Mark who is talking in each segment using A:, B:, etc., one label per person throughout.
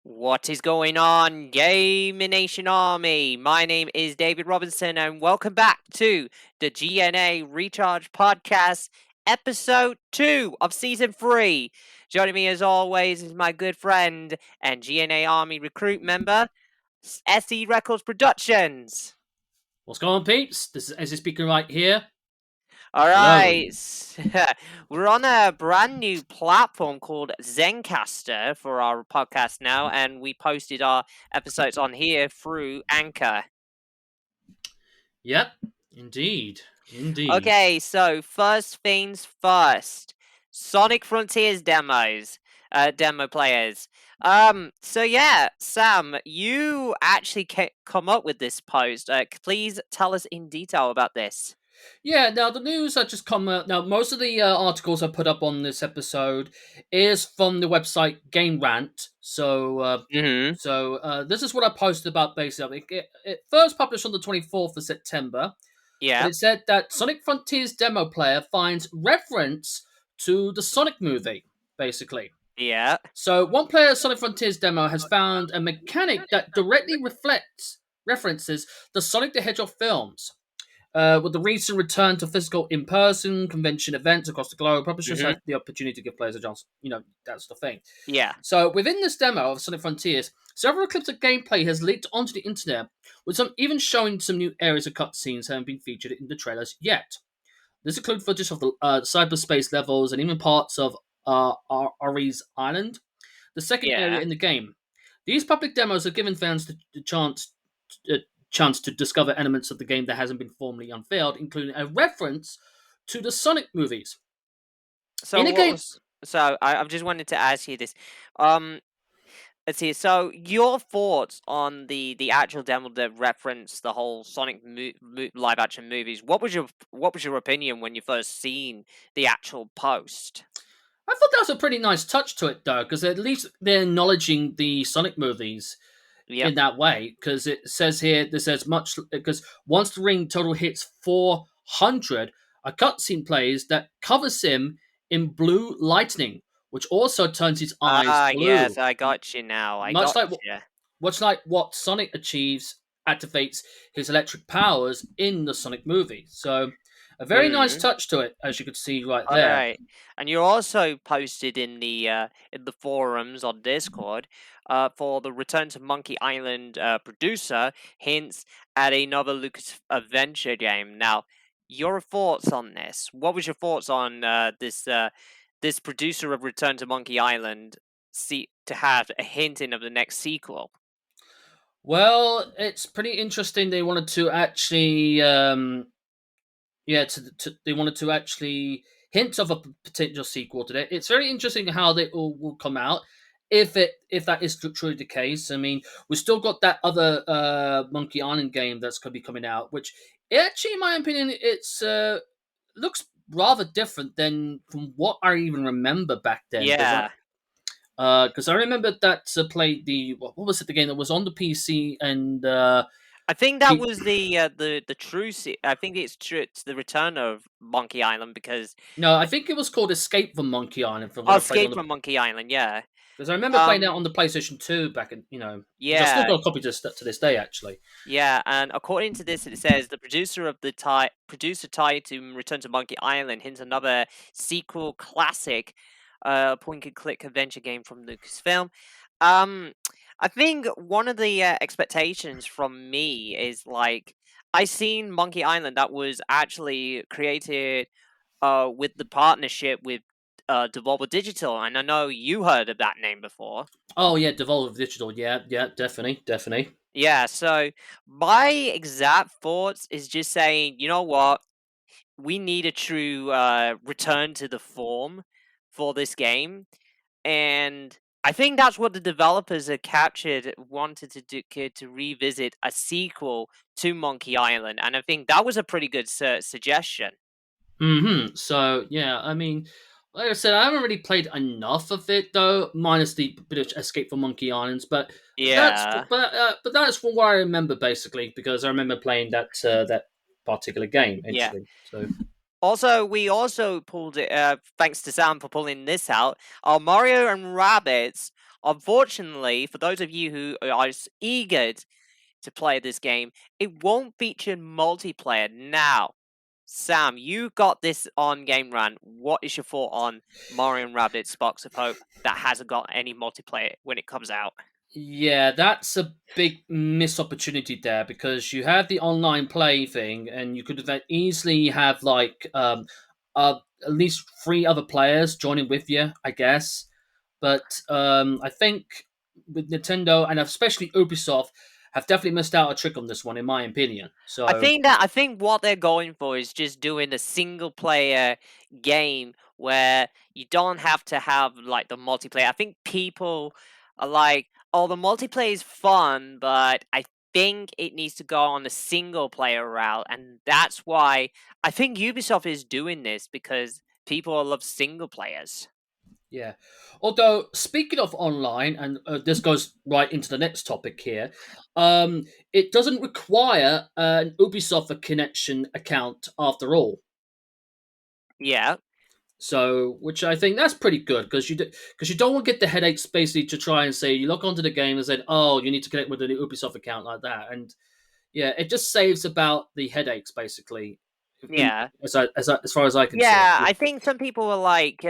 A: What is going on, Gaming Nation Army? My name is David Robinson, and welcome back to the GNA ReCharged podcast, episode 2 of season 3. Joining me, as always, is my good friend and GNA Army recruit member, SE Records Productions.
B: What's going on, peeps? This is Ezzy speaking right here.
A: All
B: Hello.
A: right, we're on a brand new platform called Zencaster for our podcast now, and we posted our episodes on here through Anchor.
B: Yep, indeed.
A: Okay, so first things first, Sonic Frontiers demo players. So yeah, Sam, you actually come up with this post. Please tell us in detail about this.
B: Yeah, now the news that just come out. Now, most of the articles I put up on this episode is from the website Game Rant.
A: Mm-hmm.
B: This is what I posted about basically. It first published on the 24th of September, but
A: Yeah.
B: it said that Sonic Frontiers demo player finds reference to the Sonic movie, basically.
A: Yeah.
B: So, one player Sonic Frontiers demo has found a mechanic that directly references the Sonic the Hedgehog films. With the recent return to physical in-person convention events across the globe, publishers
A: Mm-hmm.
B: had the opportunity to give players a chance. That's the thing.
A: Yeah.
B: So, within this demo of Sonic Frontiers, several clips of gameplay has leaked onto the internet, with some even showing some new areas of cutscenes that haven't been featured in the trailers yet. This includes footage of the cyberspace levels and even parts of Ari's Island, the second area
A: Yeah.
B: in the game. These public demos have given fans the chance to discover elements of the game that hasn't been formally unveiled, including a reference to the Sonic movies.
A: So
B: In a
A: what
B: game,
A: was so I've just wanted to ask you this. Um, let's see. So your thoughts on the actual demo that referenced the whole Sonic live action movies? What was your opinion when you first seen the actual post?
B: I thought that was a pretty nice touch to it, though, because at least they're acknowledging the Sonic movies
A: Yep.
B: in that way. Because it says here, this says much because once the ring total hits 400, a cutscene plays that covers him in blue lightning, which also turns his eyes
A: Ah,
B: blue,
A: yes, I got you now. I
B: much
A: got
B: like
A: you.
B: what Sonic achieves activates his electric powers in the Sonic movie. So a very nice
A: Hmm.
B: touch to it, as you could see right
A: All
B: there.
A: right, and you also posted in the forums on Discord, for the Return to Monkey Island producer hints at another Lucas Adventure game. Now, your thoughts on this? What was your thoughts on this producer of Return to Monkey Island see to have a hinting of the next sequel?
B: Well, it's pretty interesting. They wanted to actually, they wanted to actually hint of a potential sequel to it. It's very interesting how they all will come out. If that is truly the case, I mean, we still got that other Monkey Island game that's going to be coming out, which actually, in my opinion, it's looks rather different than from what I even remember back then.
A: Yeah.
B: Because I remember that played the what was it the game that was on the PC and
A: I think that was the true. I think it's true. It's the return of Monkey Island because
B: no, I think it was called Escape from Monkey Island from when I played on
A: Escape
B: the
A: from Monkey Island. Yeah.
B: because I remember playing that
A: Um.
B: on the PlayStation 2 back in which I still
A: Yeah.
B: got a copy to this day actually.
A: Yeah. And according to this, it says the producer tied to Return to Monkey Island hints another sequel classic, point and click adventure game from Lucasfilm. Um. I think one of the expectations from me is like I seen Monkey Island that was actually created with the partnership with Devolver Digital, and I know you heard of that name before.
B: Oh yeah, Devolver Digital, yeah, definitely.
A: Yeah, so my exact thoughts is just saying, you know what, we need a true return to the form for this game, and I think that's what the developers have captured, wanted to do, to revisit a sequel to Monkey Island, and I think that was a pretty good suggestion.
B: So yeah, I mean, like I said, I haven't really played enough of it though, minus the bit of Escape from Monkey Islands.
A: Yeah.
B: But that's from what I remember basically, because I remember playing that particular game
A: Yeah.
B: actually. So
A: Also, we also pulled it. Thanks to Sam for pulling this out. Mario and Rabbids Unfortunately, for those of you who are eager to play this game, it won't feature multiplayer. Now, Sam, you got this on Game Run. What is your thought on Mario and Rabbids Sparks of Hope that hasn't got any multiplayer when it comes out?
B: Yeah, that's a big missed opportunity there because you have the online play thing, and you could have easily have uh, at least three other players joining with you, I guess. But I think with Nintendo and especially Ubisoft have definitely missed out a trick on this one, in my opinion. So
A: I think what they're going for is just doing a single player game where you don't have to have like the multiplayer. I think people are like, "Oh, the multiplayer is fun, but I think it needs to go on a single player route." And that's why I think Ubisoft is doing this because people love single players.
B: yeah. Although speaking of online, and this goes right into the next topic here, it doesn't require an Ubisoft connection account after all.
A: Yeah.
B: So, which I think that's pretty good because because you don't want to get the headaches basically to try and say you log onto the game and say, oh, you need to connect with an Ubisoft account like that, and yeah, it just saves about the headaches basically. In
A: Yeah.
B: as far as I can see it.
A: Yeah, I think some people are like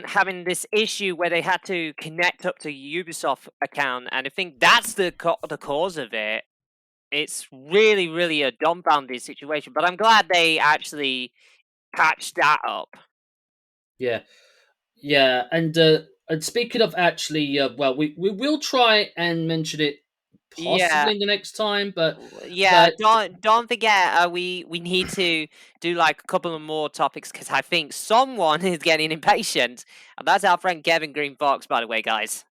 A: having this issue where they had to connect up to Ubisoft account, and I think that's the cause of it. It's really, really a dumbfounding situation, but I'm glad they actually patched that up.
B: Yeah, yeah, and speaking of actually, well, we will try and mention it
A: Yeah,
B: possibly in the next time,
A: yeah.
B: but
A: Don't forget, we need to do like a couple of more topics because I think someone is getting impatient, and that's our friend Kevin Green Fox, by the way, guys.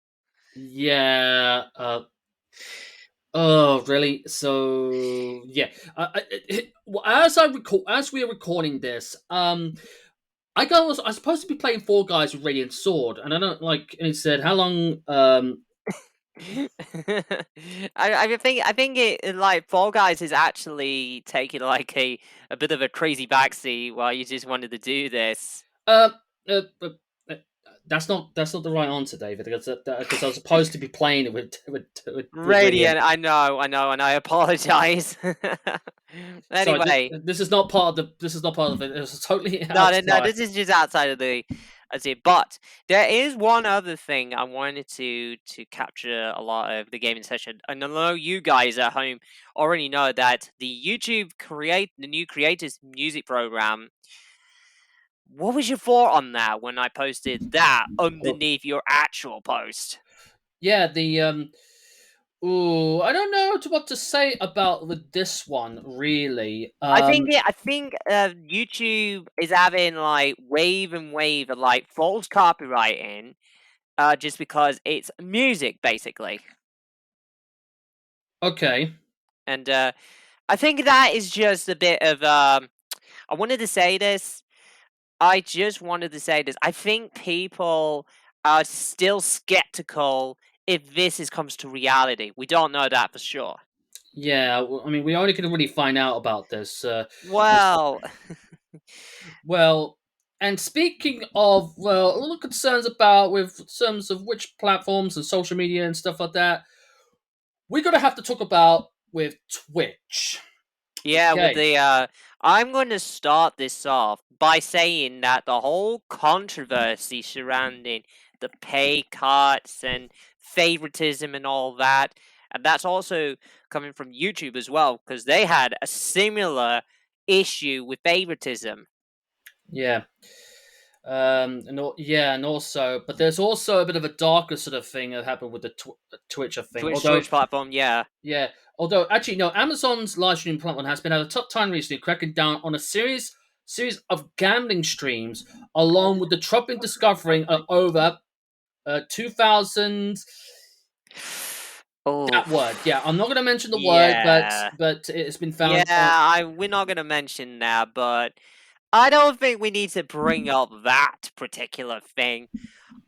B: yeah, oh really? So yeah, well, as we are recording this, I was supposed to be playing Four Guys with Radiant Sword, and I don't like. And it said how long.
A: I think like Fall Guys is actually taking like a bit of a crazy backseat while you just wanted to do this.
B: Uh, uh, uh, uh, that's not the right answer, David, because I was supposed to be playing it with Radiant.
A: Radiant, I know, and I apologize.
B: Sorry,
A: Anyway,
B: this is not part of the. This is not part of it. It was totally
A: no,
B: outside.
A: this is just outside of the. I see, but there is one other thing I wanted to capture a lot of the gaming session, and I know you guys at home already know that the new creators music program. What was your thought on that when I posted that
B: Oh,
A: underneath your actual post?
B: yeah, the Ooh, I don't know what to say about with this one really.
A: I think YouTube is having like wave and wave of like false copywriting, just because it's music basically,
B: Okay.
A: and I think that is just a bit of I wanted to say this. I just wanted to say this. I think people are still skeptical if this comes to reality. We don't know that for sure.
B: Yeah, I mean, we only can really find out about this. As
A: Well,
B: well, and speaking of well, a little concerns about with terms of which platforms and social media and stuff like that, we're gonna have to talk about with Twitch.
A: yeah, with
B: Okay.
A: the I'm going to start this off by saying that the whole controversy surrounding the pay cuts and favoritism and all that, and that's also coming from YouTube as well, because they had a similar issue with favoritism.
B: Yeah. Yeah, and also, but there's also a bit of a darker sort of thing that happened with the Twitch, I think.
A: Twitch platform, yeah.
B: Yeah, although actually, no, Amazon's live stream platform has been at a tough time recently, cracking down on a series of gambling streams, along with the troubling discovering of over 2,000.
A: Oh,
B: That word, yeah, I'm not going to mention the word,
A: yeah.
B: but it's been
A: Yeah,
B: found on.
A: we're not gonna mention that, but I don't think we need to bring up that particular thing.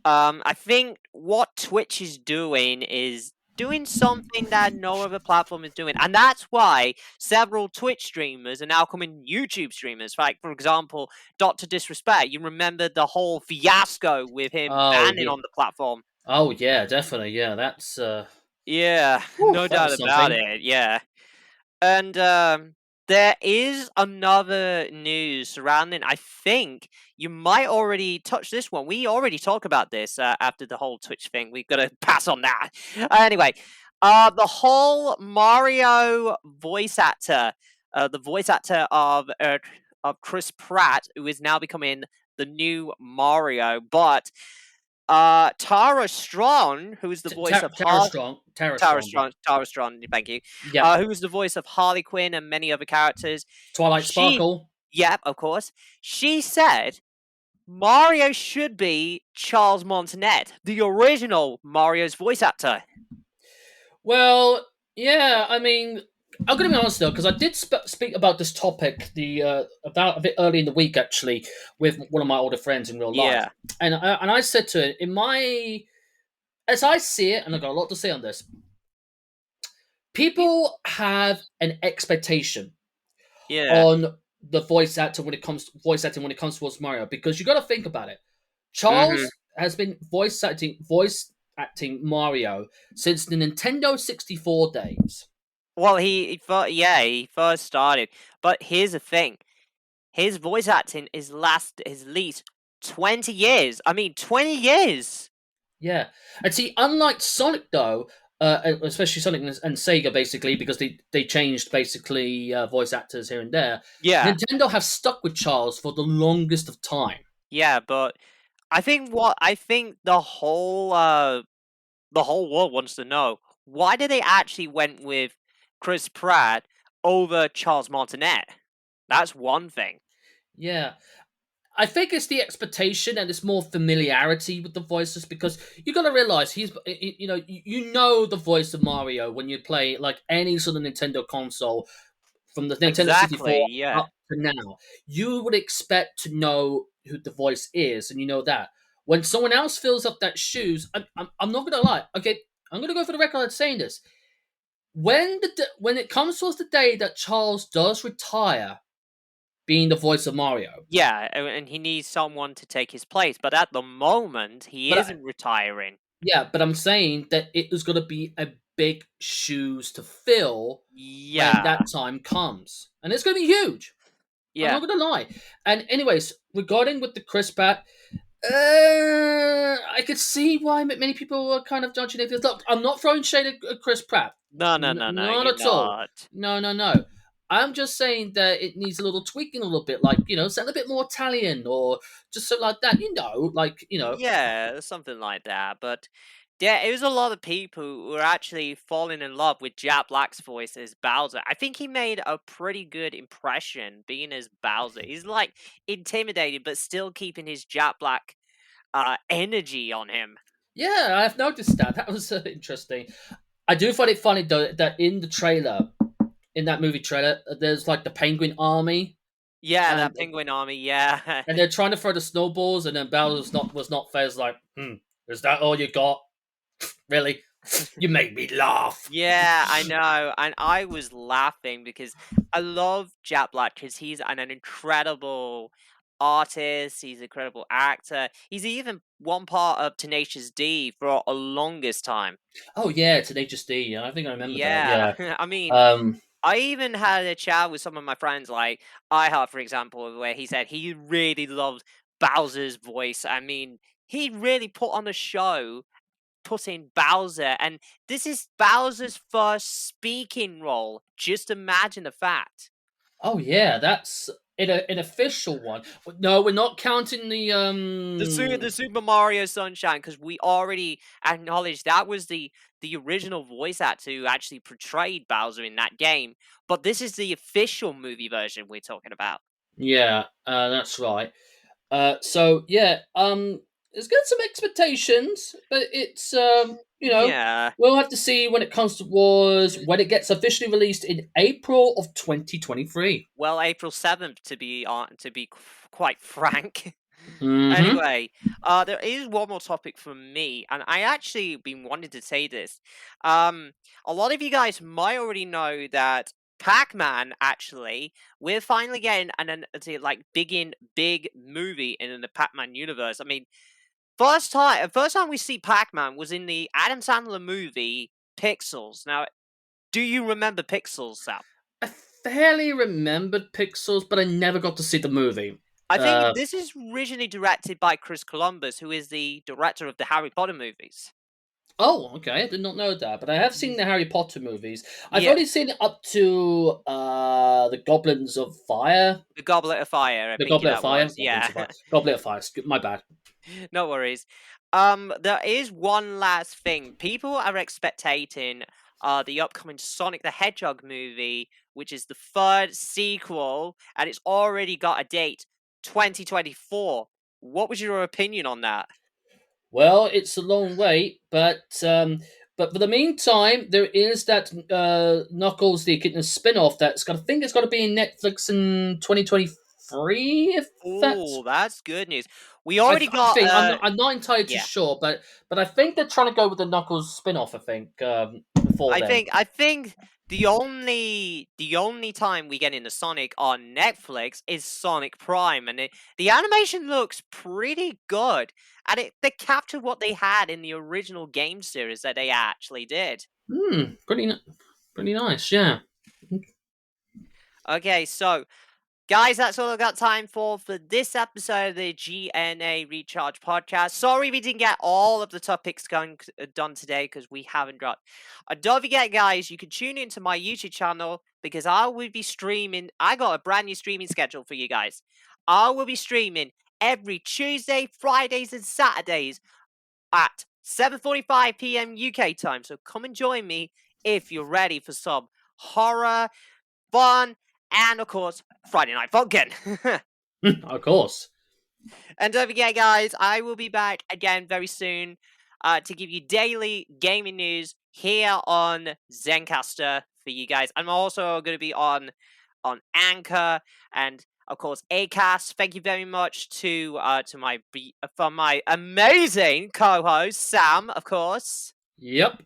A: I think what Twitch is doing is doing something that no other platform is doing. And that's why several Twitch streamers are now coming YouTube streamers. Like, for example, Dr. Disrespect. You remember the whole fiasco with him
B: Oh
A: banning
B: yeah.
A: on the platform.
B: Oh yeah, definitely. Yeah, that's
A: Yeah,
B: whew,
A: no
B: that
A: doubt
B: was
A: about
B: something.
A: it. Yeah. And there is another news surrounding. I think you might already touch this one. We already talked about this after the whole Twitch thing. We've got to pass on that. Anyway, the whole Mario voice actor, the voice actor of Chris Pratt, who is now becoming the new Mario, but Tara Strong, who is the voice of
B: Tara Strong. Yeah.
A: Tara Strong, thank you.
B: Yep.
A: Who was the voice of Harley Quinn and many other characters.
B: Twilight
A: She,
B: Sparkle.
A: yep, of course. She said Mario should be Charles Martinet, the original Mario's voice actor.
B: Well, yeah. I mean, I'm gonna be honest though, because I did speak about this topic about a bit early in the week actually with one of my older friends in real life,
A: Yeah,
B: and I said to it in my as I see it, and I've got a lot to say on this. People have an expectation
A: yeah.
B: on the voice acting when it comes towards Mario because you got to think about it.
A: hmm
B: Charles has been voice acting Mario since the Nintendo 64 days.
A: Well, he first started, but here's the thing: his voice acting is at least 20 years. I mean, 20 years.
B: Yeah, and see, unlike Sonic though, especially Sonic and Sega, basically because they changed basically voice actors here and there.
A: Yeah,
B: Nintendo have stuck with Charles for the longest of time.
A: yeah, but I think the whole world wants to know, why did they actually went with Chris Pratt over Charles Martinet? That's one thing.
B: Yeah, I think it's the expectation and it's more familiarity with the voices because you got to realize you know the voice of Mario when you play like any sort of Nintendo console from the Nintendo
A: Exactly.
B: 64
A: Yeah.
B: up to now. You would expect to know who the voice is, and you know that. When someone else fills up that shoes, I'm not gonna lie. Okay, I'm gonna go for the record of saying this. When it comes towards the day that Charles does retire, being the voice of Mario,
A: Yeah, and he needs someone to take his place, but at the moment he
B: but
A: isn't retiring.
B: yeah, but I'm saying that it is going to be a big shoes to fill when
A: Yeah.
B: that time comes, and it's going to be huge. I'm
A: Yeah.
B: not going to lie. And anyways, regarding with the Chris Pratt, I could see why many people are kind of judging it. Look, I'm not throwing shade at Chris Pratt,
A: No, no, no, no,
B: not
A: you're
B: at all.
A: not.
B: No, no, no. I'm just saying that it needs a little tweaking, a little bit, like sound a bit more Italian or just something like that.
A: Yeah, something like that. But yeah, it was a lot of people who were actually falling in love with Jack Black's voice as Bowser. I think he made a pretty good impression being as Bowser. He's like intimidated, but still keeping his Jack Black energy on him.
B: Yeah, I've noticed that. That was interesting. I do find it funny though that in the trailer, in that movie trailer, there's like the Penguin Army,
A: Yeah,
B: and
A: that Penguin Army. Yeah,
B: they're trying to throw the snowballs, and then Bowser's not phased. Like, is that all you got? Really? You make me laugh.
A: yeah, I know, and I was laughing because I love Jack Black because he's an incredible artist. He's an incredible actor. He's even one part of Tenacious D for a longest time.
B: Oh yeah, Tenacious D. Yeah, I think I remember that.
A: Yeah,
B: Yeah.
A: I mean,
B: Um.
A: I even had a chat with some of my friends, like iHeart, for example, where he said he really loved Bowser's voice. I mean, he really put on a show putting Bowser, and this is Bowser's first speaking role. Just imagine the fact.
B: Oh yeah, that's an official one. No, we're not counting the
A: The Super Mario Sunshine, because we already acknowledged that was the original voice actor who actually portrayed Bowser in that game. But this is the official movie version we're talking about.
B: Yeah, that's right. So yeah, it's got some expectations, but it's
A: Yeah.
B: we'll have to see when it comes towards when it gets officially released in April of 2023.
A: Well, April 7th, to be quite frank.
B: Mm-hmm.
A: Anyway, there is one more topic from me, and I actually been wanting to say this. A lot of you guys might already know that Pac-Man actually, we're finally getting like big movie in the Pac-Man universe. I mean, first time we see Pac-Man was in the Adam Sandler movie Pixels. Now, do you remember Pixels, Sam?
B: I fairly remembered Pixels, but I never got to see the movie.
A: I
B: Uh,
A: think this is originally directed by Chris Columbus, who is the director of the Harry Potter movies.
B: oh, okay, I did not know that, but I have seen the Harry Potter movies. I've
A: Yeah,
B: only seen it up to the Goblins of Fire.
A: the Goblet of Fire, I
B: The
A: think
B: Goblet of
A: that
B: Fire.
A: was.
B: Goblins
A: Yeah,
B: of Fire. Goblet of Fire. My bad.
A: no worries. There is one last thing. People are expecting the upcoming Sonic the Hedgehog movie, which is the third sequel, and it's already got a date, 2024. What was your opinion on that?
B: Well, it's a long wait, but for the meantime, there is that Knuckles the Echidna spin-off that's got. I think it's got to be in Netflix in 2023. If that's,
A: Oh, that's good news. We already
B: I
A: got
B: think I'm not entirely too
A: yeah.
B: sure, but I think they're trying to go with the Knuckles spin-off. I think before then.
A: I think the only time we get into Sonic on Netflix is Sonic Prime, and the animation looks pretty good, and they captured what they had in the original game series that they actually did.
B: Pretty nice. Yeah.
A: Okay, so guys, that's all I got time for this episode of the GNA Recharge podcast. Sorry we didn't get all of the topics done today because we haven't got. Don't forget, guys, you can tune into my YouTube channel because I will be streaming. I got a brand new streaming schedule for you guys. I will be streaming every Tuesday, Fridays, and Saturdays at 7:45 p.m. UK time. So come and join me if you're ready for some horror, fun, and of course, Friday Night Funkin'.
B: Of course.
A: And don't forget, guys, I will be back again very soon to give you daily gaming news here on Zencaster for you guys. I'm also going to be on Anchor and of course Acast. Thank you very much to my amazing co-host Sam, of course.
B: Yep.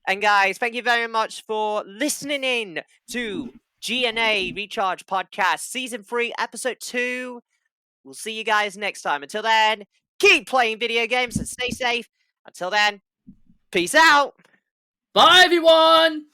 A: And guys, thank you very much for listening in to GNA Recharge Podcast Season 3, Episode 2. We'll see you guys next time. Until then, keep playing video games and stay safe. Until then, peace out.
B: Bye, everyone.